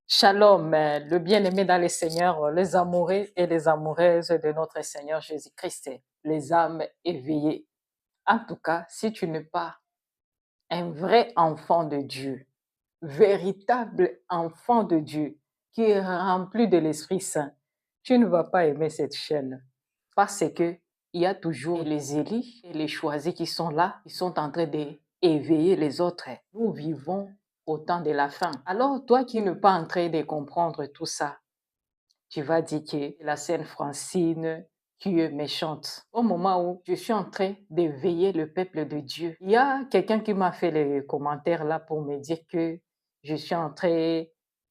Shalom, le bien-aimé dans les Seigneurs, les amoureux et les amoureuses de notre Seigneur Jésus-Christ, les âmes éveillées. En tout cas, si tu n'es pas un vrai enfant de Dieu, véritable enfant de Dieu, qui est rempli de l'Esprit Saint, tu ne vas pas aimer cette chaîne. Parce que il y a toujours les élus et les choisis qui sont là, qui sont en train d'éveiller les autres. Nous vivons au temps de la fin. Alors, toi qui n'es pas en train de comprendre tout ça, tu vas dire que la Sainte Francine, tu es méchante. Au moment où je suis en train d'éveiller le peuple de Dieu, il y a quelqu'un qui m'a fait les commentaires là pour me dire que je suis en train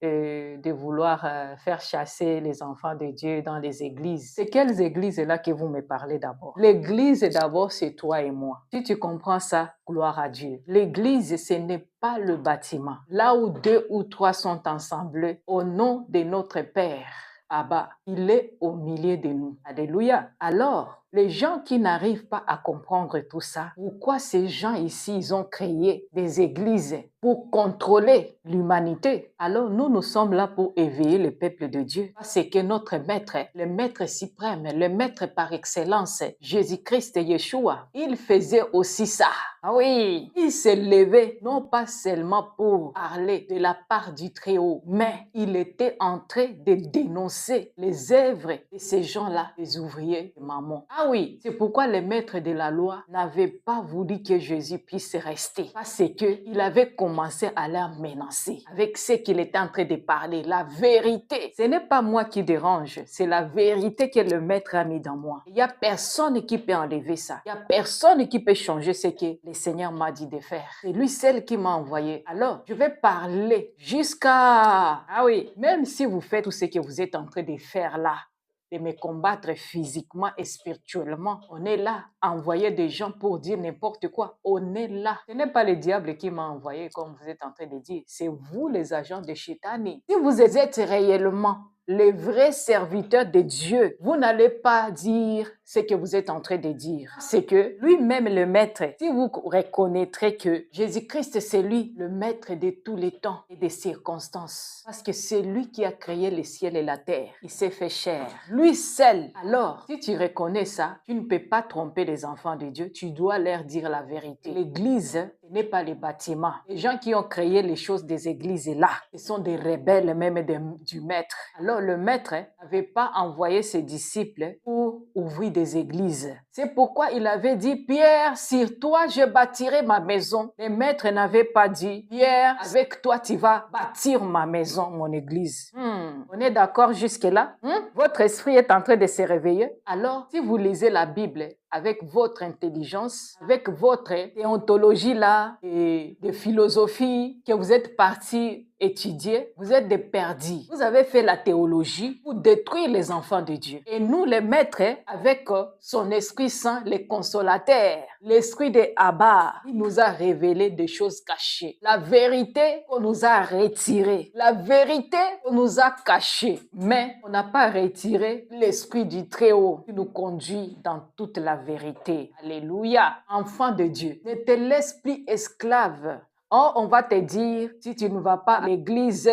de vouloir faire chasser les enfants de Dieu dans les églises. C'est quelles églises là que vous me parlez d'abord? L'église d'abord, c'est toi et moi. Si tu comprends ça, gloire à Dieu. L'église, ce n'est pas le bâtiment. Là où deux ou trois sont ensemble, au nom de notre Père, Abba, il est au milieu de nous. Alléluia. Alors, les gens qui n'arrivent pas à comprendre tout ça, pourquoi ces gens ici, ils ont créé des églises pour contrôler l'humanité? Alors, nous sommes là pour éveiller le peuple de Dieu. C'est que notre maître, le maître suprême, le maître par excellence, Jésus-Christ et Yeshua, il faisait aussi ça. Ah oui, il s'est levé, non pas seulement pour parler de la part du Très-Haut, mais il était en train de dénoncer les œuvres de ces gens-là, les ouvriers de Mammon. Ah oui, c'est pourquoi les maîtres de la loi n'avaient pas voulu que Jésus puisse rester, parce qu'il avait commencé à leur menacer avec ce qu'il était en train de parler, la vérité. Ce n'est pas moi qui dérange, c'est la vérité que le maître a mis dans moi. Il n'y a personne qui peut enlever ça. Il n'y a personne qui peut changer ce que le Seigneur m'a dit de faire. C'est lui seul qui m'a envoyé. Alors, je vais parler jusqu'à... Ah oui, même si vous faites tout ce que vous êtes en train de faire là, de me combattre physiquement et spirituellement. On est là, envoyer des gens pour dire n'importe quoi. On est là. Ce n'est pas le diable qui m'a envoyé, comme vous êtes en train de dire. C'est vous, les agents de Shitani. Si vous êtes réellement les vrais serviteurs de Dieu, vous n'allez pas dire ce que vous êtes en train de dire. C'est que lui-même, le maître, si vous reconnaîtrez que Jésus-Christ, c'est lui, le maître de tous les temps et des circonstances, parce que c'est lui qui a créé le ciel et la terre. Il s'est fait chair. Lui seul. Alors, si tu reconnais ça, tu ne peux pas tromper les enfants de Dieu. Tu dois leur dire la vérité. L'église, ce n'est pas les bâtiments. Les gens qui ont créé les choses des églises là, ce sont des rebelles même du maître. Alors, le maître n'avait pas envoyé ses disciples pour ouvrir des églises. C'est pourquoi il avait dit, Pierre, sur toi, je bâtirai ma maison. Le maître n'avait pas dit, Pierre, avec toi, tu vas bâtir ma maison, mon église. On est d'accord jusque-là? Votre esprit est en train de se réveiller. Alors, si vous lisez la Bible avec votre intelligence, avec votre théontologie là, et de philosophie que vous êtes parti étudier, vous êtes des perdus. Vous avez fait la théologie pour détruire les enfants de Dieu. Et nous, les maîtres, avec son Esprit Saint, les consolateurs, l'Esprit de Abba, il nous a révélé des choses cachées. La vérité qu'on nous a retirée. La vérité qu'on nous a cachée. Mais on n'a pas retiré l'Esprit du Très-Haut qui nous conduit dans toute la vérité. Alléluia. Enfant de Dieu, ne te laisse plus esclave. Oh, on va te dire, si tu ne vas pas à l'église,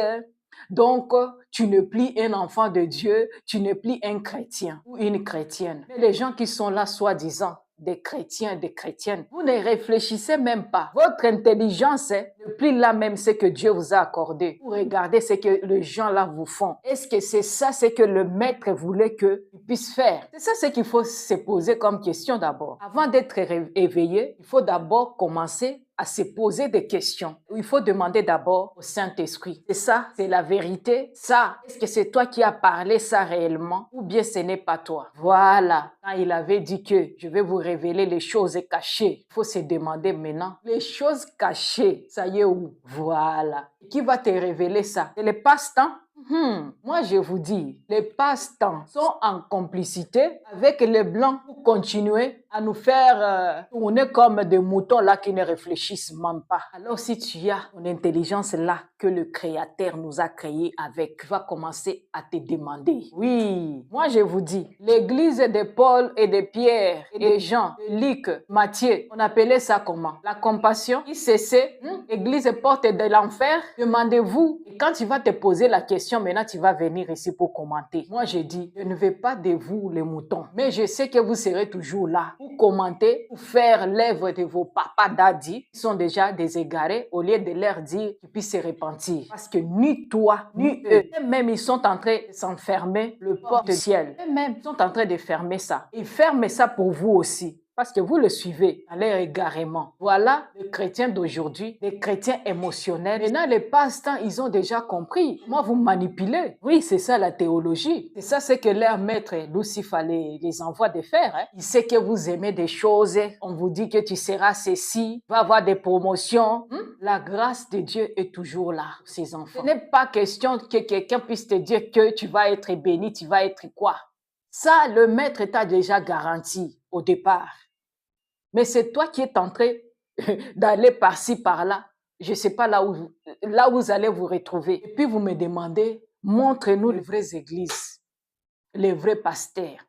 donc tu n'es plus un enfant de Dieu, tu n'es plus un chrétien ou une chrétienne. Mais les gens qui sont là, soi-disant, des chrétiens, des chrétiennes, vous ne réfléchissez même pas. Votre intelligence n'est plus là même ce que Dieu vous a accordé. Vous regardez ce que les gens là vous font. Est-ce que c'est ça ce que le maître voulait qu'ils puissent faire? C'est ça ce qu'il faut se poser comme question d'abord. Avant d'être éveillé, il faut d'abord commencer à se poser des questions. Il faut demander d'abord au Saint-Esprit. C'est ça, c'est la vérité. Ça, est-ce que c'est toi qui as parlé ça réellement ou bien ce n'est pas toi? Voilà. Quand il avait dit que je vais vous révéler les choses cachées, il faut se demander maintenant, les choses cachées, ça y est où? Voilà. Qui va te révéler ça? C'est le passe-temps? Moi, je vous dis, les passe-temps sont en complicité avec les Blancs pour continuer à nous faire tourner comme des moutons là qui ne réfléchissent même pas. Alors si tu as une intelligence là que le Créateur nous a créé avec, tu vas commencer à te demander. Oui, moi je vous dis, l'église de Paul et de Pierre et de Jean, de Luc, Matthieu, on appelait ça comment? La compassion, ICC, église porte de l'enfer. Demandez-vous. Et quand tu vas te poser la question, maintenant tu vas venir ici pour commenter. Moi je dis, je ne veux pas de vous les moutons, mais je sais que vous serez toujours là pour commenter, pour faire l'œuvre de vos papas daddy qui sont déjà des égarés au lieu de leur dire qu'ils puissent se repentir. Parce que ni toi, ni eux, eux-mêmes ils sont en train de s'enfermer le porte du ciel. Eux-mêmes sont en train de fermer ça. Ils ferment ça pour vous aussi. Parce que vous le suivez à leur égarement. Voilà les chrétiens d'aujourd'hui, les chrétiens émotionnels. Maintenant, les pasteurs, ils ont déjà compris. Moi, vous manipulez. Oui, c'est ça la théologie. C'est ça, c'est que leur maître, Lucifer, les envoie de faire. Hein. Il sait que vous aimez des choses. On vous dit que tu seras ceci, va avoir des promotions. La grâce de Dieu est toujours là, ses enfants. Ce n'est pas question que quelqu'un puisse te dire que tu vas être béni, tu vas être quoi. Ça, le maître t'a déjà garanti au départ. Mais c'est toi qui es en train d'aller par-ci, par-là. Je ne sais pas là où vous allez vous retrouver. Et puis vous me demandez, montrez-nous les vraies églises, les vrais pasteurs.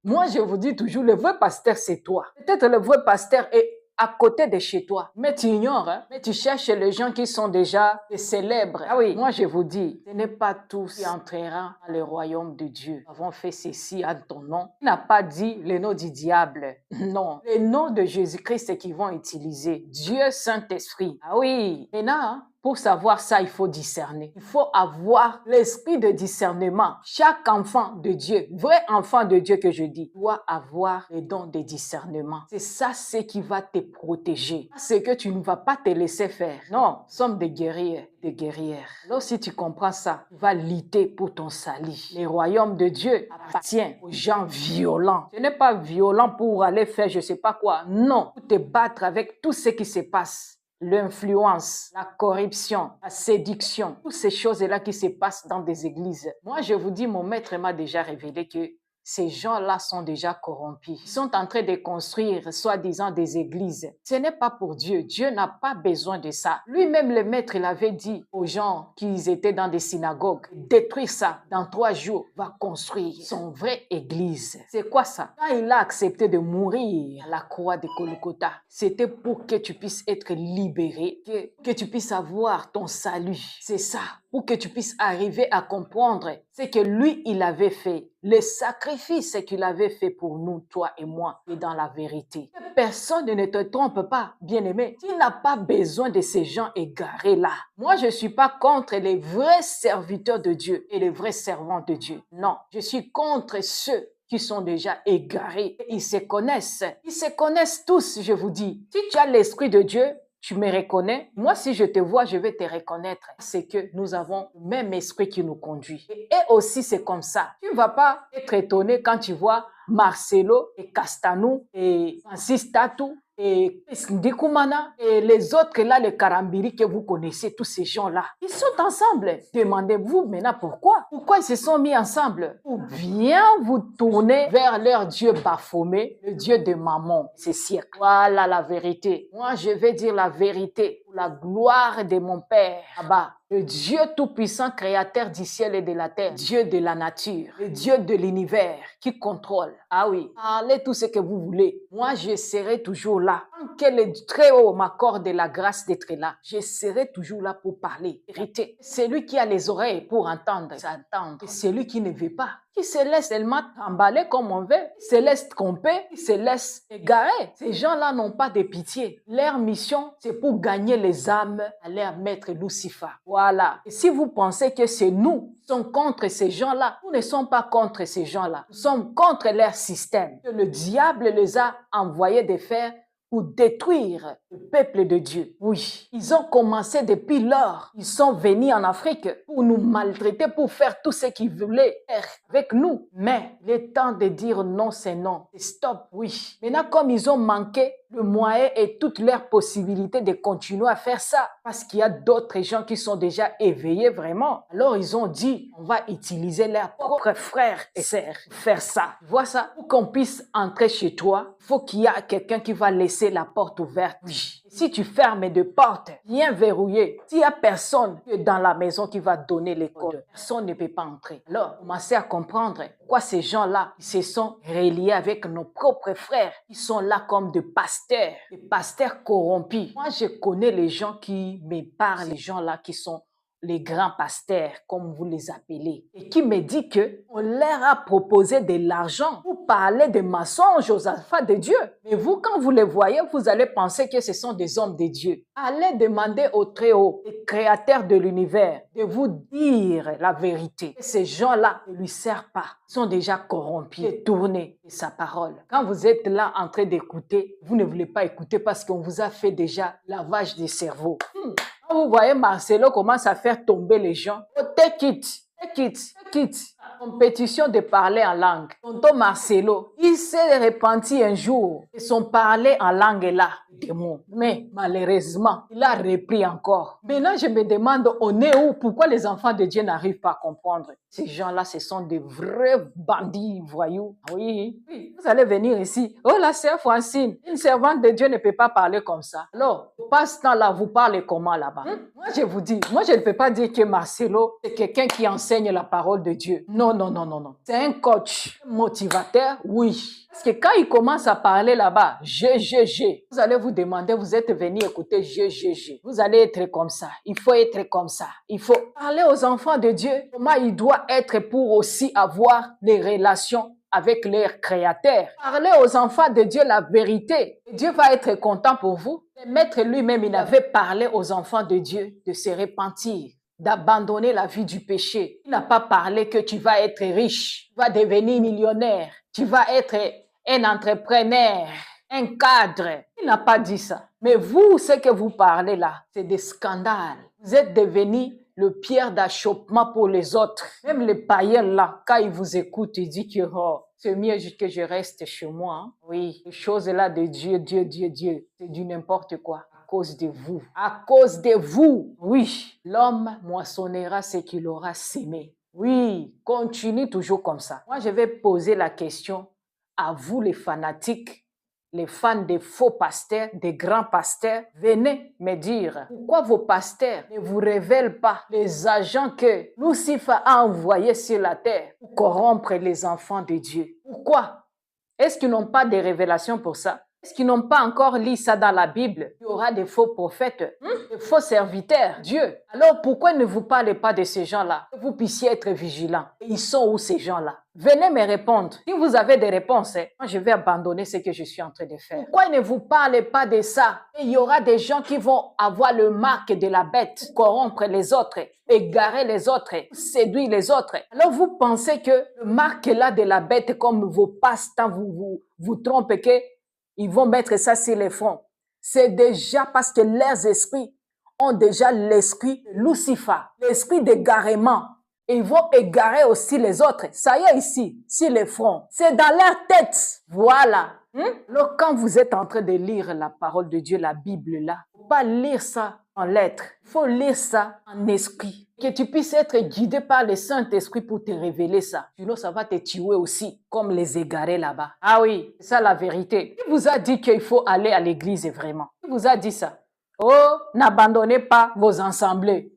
Moi, je vous dis toujours, le vrai pasteur, c'est toi. Peut-être le vrai pasteur est à côté de chez toi. Mais tu ignores, hein? Mais tu cherches les gens qui sont déjà célèbres. Ah oui, moi je vous dis, ce n'est pas tous qui entreront dans le royaume de Dieu. Nous avons fait ceci à ton nom. Il n'a pas dit le nom du diable. Non, le nom de Jésus-Christ qu'ils vont utiliser. Dieu Saint-Esprit. Ah oui, maintenant, pour savoir ça, il faut discerner. Il faut avoir l'esprit de discernement. Chaque enfant de Dieu, vrai enfant de Dieu que je dis, doit avoir le don de discernement. C'est ça, ce qui va te protéger. C'est que tu ne vas pas te laisser faire. Non, nous sommes des guerriers, des guerrières. Alors si tu comprends ça, tu vas lutter pour ton salut. Le royaume de Dieu appartient aux gens violents. Ce n'est pas violent pour aller faire je ne sais pas quoi. Non, pour te battre avec tout ce qui se passe. L'influence, la corruption, la séduction, toutes ces choses-là qui se passent dans des églises. Moi, je vous dis, mon maître m'a déjà révélé que ces gens-là sont déjà corrompus. Ils sont en train de construire, soi-disant, des églises. Ce n'est pas pour Dieu. Dieu n'a pas besoin de ça. Lui-même, le maître, il avait dit aux gens qui étaient dans des synagogues, détruire ça. Dans 3 jours, va construire son vraie église. C'est quoi ça? Quand il a accepté de mourir à la croix de Golgotha, c'était pour que tu puisses être libéré, que tu puisses avoir ton salut. C'est ça. Pour que tu puisses arriver à comprendre ce que lui, il avait fait, les sacrifices qu'il avait fait pour nous, toi et moi, et dans la vérité. Personne ne te trompe pas, bien-aimé. Tu n'as pas besoin de ces gens égarés là. Moi, je ne suis pas contre les vrais serviteurs de Dieu et les vrais servants de Dieu. Non, je suis contre ceux qui sont déjà égarés. Ils se connaissent. Ils se connaissent tous, je vous dis. Si tu as l'Esprit de Dieu, tu me reconnais. Moi, si je te vois, je vais te reconnaître. C'est que nous avons le même esprit qui nous conduit. Et aussi, c'est comme ça. Tu ne vas pas être étonné quand tu vois Marcelo et Castanou et Francis Tatou et Ndikumana et les autres là, les Karambiri que vous connaissez, tous ces gens-là. Ils sont ensemble. Demandez-vous maintenant pourquoi. Pourquoi ils se sont mis ensemble? Pour bien vous tourner vers leur Dieu baphomet, le Dieu de Mammon, ces siècles. Voilà la vérité. Moi, je vais dire la vérité pour la gloire de mon Père. Là-bas. Le Dieu tout-puissant, créateur du ciel et de la terre, Dieu de la nature, le Dieu de l'univers qui contrôle. Ah oui, parlez tout ce que vous voulez. Moi, je serai toujours là. Tant que le Très-Haut m'accorde la grâce d'être là, je serai toujours là pour parler. Vérité. Celui qui a les oreilles pour entendre, s'entendre. Et celui qui ne veut pas, qui se laisse tellement emballer comme on veut, qui se laisse tromper, qui se laisse égarer. Ces gens-là n'ont pas de pitié. Leur mission, c'est pour gagner les âmes à leur maître Lucifer. Voilà. Et si vous pensez que c'est nous qui sommes contre ces gens-là, nous ne sommes pas contre ces gens-là. Nous sommes contre leur système. Que le diable les a envoyés de faire pour détruire le peuple de Dieu. Oui, ils ont commencé depuis lors. Ils sont venus en Afrique pour nous maltraiter, pour faire tout ce qu'ils voulaient faire avec nous. Mais le temps de dire non, c'est non. Stop, oui. Maintenant, comme ils ont manqué le moyen et toutes leurs possibilités de continuer à faire ça. Parce qu'il y a d'autres gens qui sont déjà éveillés vraiment. Alors ils ont dit, on va utiliser leurs propres frères et sœurs pour faire ça. Tu vois ça? Pour qu'on puisse entrer chez toi, il faut qu'il y ait quelqu'un qui va laisser la porte ouverte. Oui. Si tu fermes des portes, bien verrouillées, s'il n'y a personne dans la maison qui va donner les codes, personne ne peut pas entrer. Alors, commencez à comprendre pourquoi ces gens-là se sont reliés avec nos propres frères. Ils sont là comme des pasteurs corrompus. Moi, je connais les gens qui me parlent, les gens-là qui sont les grands pasteurs, comme vous les appelez, et qui me dit que on leur a proposé de l'argent pour parler de mensonges aux enfants de Dieu. Mais vous, quand vous les voyez, vous allez penser que ce sont des hommes de Dieu. Allez demander au Très-Haut, le créateur de l'univers, de vous dire la vérité. Et ces gens-là ne lui servent pas. Ils sont déjà corrompus, détournés de sa parole. Quand vous êtes là en train d'écouter, vous ne voulez pas écouter parce qu'on vous a fait déjà lavage des cerveaux. Quand vous voyez Marcelo commence à faire tomber les gens, oh, take it. Compétition de parler en langue. Tonton Marcelo, il s'est repenti un jour et son parler en langue est là, démon. Mais malheureusement, il a repris encore. Maintenant, je me demande, on est où? Pourquoi les enfants de Dieu n'arrivent pas à comprendre? Ces gens-là, ce sont des vrais bandits, voyous. Oui, vous allez venir ici. Oh, la sœur Francine, une servante de Dieu ne peut pas parler comme ça. Alors, passe-temps-là, vous parlez comment là-bas? Moi, je vous dis, moi, je ne peux pas dire que Marcelo, c'est quelqu'un qui enseigne la parole de Dieu. Non. C'est un coach, motivateur, oui. Parce que quand il commence à parler là-bas, vous allez vous demander, vous êtes venu écouter vous allez être comme ça, il faut être comme ça. Il faut parler aux enfants de Dieu, comment il doit être pour aussi avoir des relations avec leur créateur. Parlez aux enfants de Dieu la vérité. Dieu va être content pour vous. Le maître lui-même, il avait parlé aux enfants de Dieu de se repentir, d'abandonner la vie du péché. Il n'a pas parlé que tu vas être riche, tu vas devenir millionnaire, tu vas être un entrepreneur, un cadre. Il n'a pas dit ça. Mais vous, ce que vous parlez là, c'est des scandales. Vous êtes devenus le pierre d'achoppement pour les autres. Même les païens là, quand ils vous écoutent, ils disent que oh, c'est mieux que je reste chez moi. Hein? Oui, les choses là de Dieu, c'est du n'importe quoi. À cause de vous. À cause de vous. Oui, l'homme moissonnera ce qu'il aura sémé. Oui, continue toujours comme ça. Moi, je vais poser la question à vous les fanatiques, les fans des faux pasteurs, des grands pasteurs. Venez me dire pourquoi vos pasteurs ne vous révèlent pas les agents que Lucifer a envoyés sur la terre pour corrompre les enfants de Dieu. Pourquoi? Est-ce qu'ils n'ont pas de révélations pour ça? Est-ce qu'ils n'ont pas encore lu ça dans la Bible? Il y aura des faux prophètes, des faux serviteurs, Dieu. Alors pourquoi ne vous parlez pas de ces gens-là? Que vous puissiez être vigilants. Ils sont où ces gens-là? Venez me répondre. Si vous avez des réponses, moi je vais abandonner ce que je suis en train de faire. Pourquoi ne vous parlez pas de ça? Et il y aura des gens qui vont avoir le marque de la bête, corrompre les autres, égarer les autres, séduire les autres. Alors vous pensez que le marque là de la bête, comme vos passe-temps vous trompez que ils vont mettre ça sur les fronts. C'est déjà parce que leurs esprits ont déjà l'esprit de Lucifer, l'esprit d'égarement. Et ils vont égarer aussi les autres. Ça y est ici, sur les fronts. C'est dans leur tête. Voilà. Alors quand vous êtes en train de lire la parole de Dieu, la Bible là, il ne faut pas lire ça en lettres. Il faut lire ça en esprit. Que tu puisses être guidé par le Saint-Esprit pour te révéler ça. Sinon, ça va te tuer aussi, comme les égarés là-bas. Ah oui, c'est ça la vérité. Qui vous a dit qu'il faut aller à l'église vraiment? Qui vous a dit ça? Oh, n'abandonnez pas vos assemblées.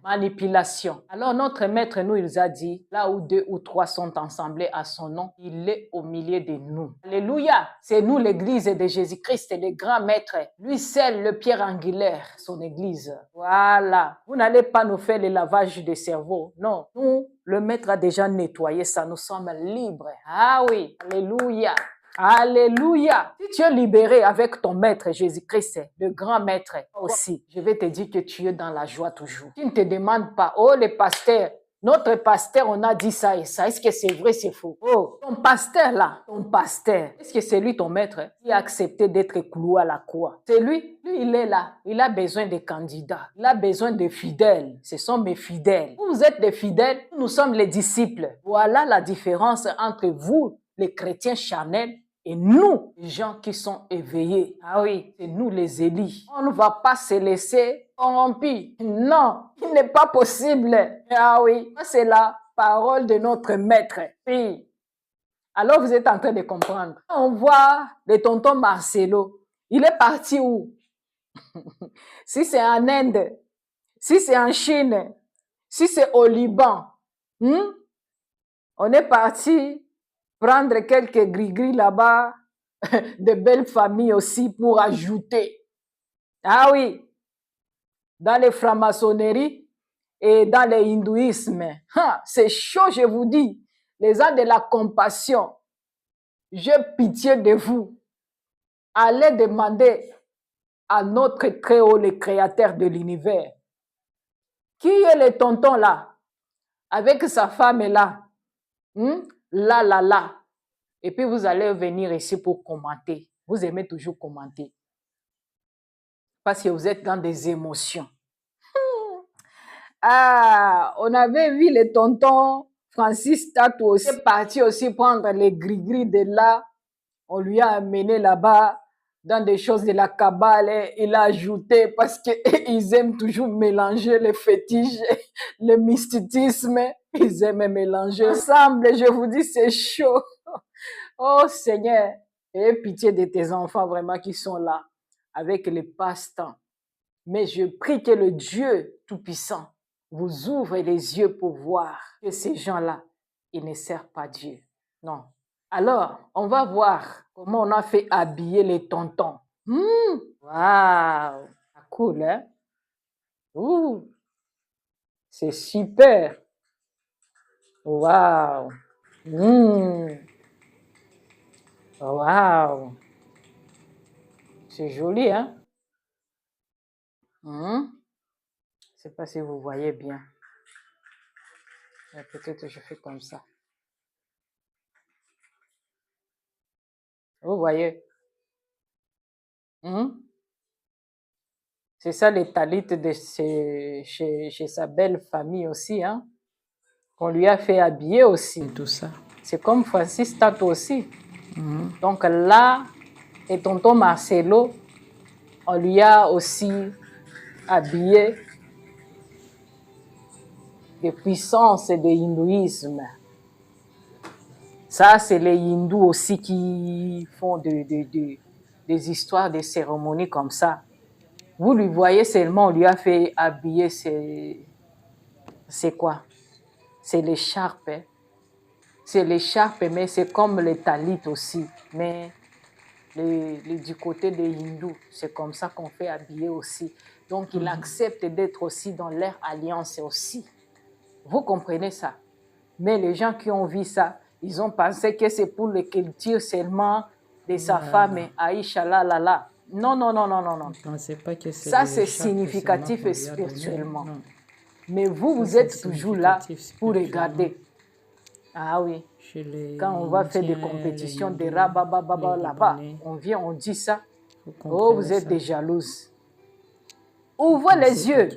Manipulation. Alors notre maître nous, il a dit, là où 2 ou 3 sont assemblés à son nom, il est au milieu de nous. Alléluia. C'est nous l'église de Jésus-Christ, le grand maître. Lui seul, le pierre angulaire, son église. Voilà. Vous n'allez pas nous faire le lavage de cerveau. Non. Nous, le maître a déjà nettoyé ça. Nous sommes libres. Ah oui. Alléluia. Alléluia. Si tu es libéré avec ton maître Jésus-Christ, le grand maître aussi, je vais te dire que tu es dans la joie toujours. Tu ne te demandes pas, oh les pasteurs, notre pasteur, on a dit ça et ça. Est-ce que c'est vrai, c'est faux? Oh, ton pasteur là, ton pasteur, est-ce que c'est lui ton maître qui a accepté d'être cloué à la croix? C'est lui. Lui, il est là. Il a besoin de candidats. Il a besoin de fidèles. Ce sont mes fidèles. Vous êtes des fidèles, nous sommes les disciples. Voilà la différence entre vous, les chrétiens charnels, Et nous, les gens qui sont éveillés, ah oui, c'est nous les Élis. On ne va pas se laisser corrompre. Non, il n'est pas possible. Ah oui, c'est la parole de notre maître. Oui. Alors vous êtes en train de comprendre. On voit le tonton Marcelo. Il est parti où? Si c'est en Inde, si c'est en Chine, si c'est au Liban, on est parti prendre quelques gris-gris là-bas, de belles familles aussi pour ajouter. Ah oui, dans les francs-maçonneries et dans le hindouisme. C'est chaud, je vous dis. Les gens de la compassion, j'ai pitié de vous. Allez demander à notre Très-Haut, le créateur de l'univers, qui est le tonton là, avec sa femme là, là. Et puis vous allez venir ici pour commenter. Vous aimez toujours commenter. Parce que vous êtes dans des émotions. Ah, on avait vu le tonton Francis Tatou aussi parti aussi prendre les gris-gris de là. On lui a amené là-bas dans des choses de la cabale et il a ajouté parce qu'ils aiment toujours mélanger les fétiches, le mysticisme. Ils aiment mélanger ensemble. Je vous dis, c'est chaud. Oh Seigneur, aie pitié de tes enfants vraiment qui sont là avec les passe-temps. Mais je prie que le Dieu Tout-Puissant vous ouvre les yeux pour voir que ces gens-là, ils ne servent pas Dieu. Non. Alors, on va voir comment on a fait habiller les tontons. Waouh! Cool, hein? Ouh! C'est super! Waouh! Waouh! C'est joli, hein? Je ne sais pas si vous voyez bien. Peut-être je fais comme ça. Vous voyez? C'est ça les talites de chez sa belle famille aussi, hein? Qu'on lui a fait habiller aussi. Tout ça. C'est comme Francis Tatou aussi. Donc là, et tonton Marcelo, on lui a aussi habillé des puissances de hindouisme. Ça, c'est les hindous aussi qui font des histoires, des cérémonies comme ça. Vous lui voyez seulement, on lui a fait habiller, c'est quoi? C'est l'écharpe. Hein? C'est l'écharpe, mais c'est comme les talit aussi. Mais du côté des hindous, c'est comme ça qu'on fait habiller aussi. Donc, il accepte d'être aussi dans leur alliance aussi. Vous comprenez ça? Mais les gens qui ont vu ça, ils ont pensé que c'est pour le culture seulement de sa femme, Aïcha, là. Non. Pas que ça, c'est significatif et spirituellement. Mais vous êtes toujours là pour regarder. Ah oui. Quand on va faire des compétitions de rabababa là-bas, on vient, on dit ça. Oh, vous êtes des jalouses. Ouvrez les yeux.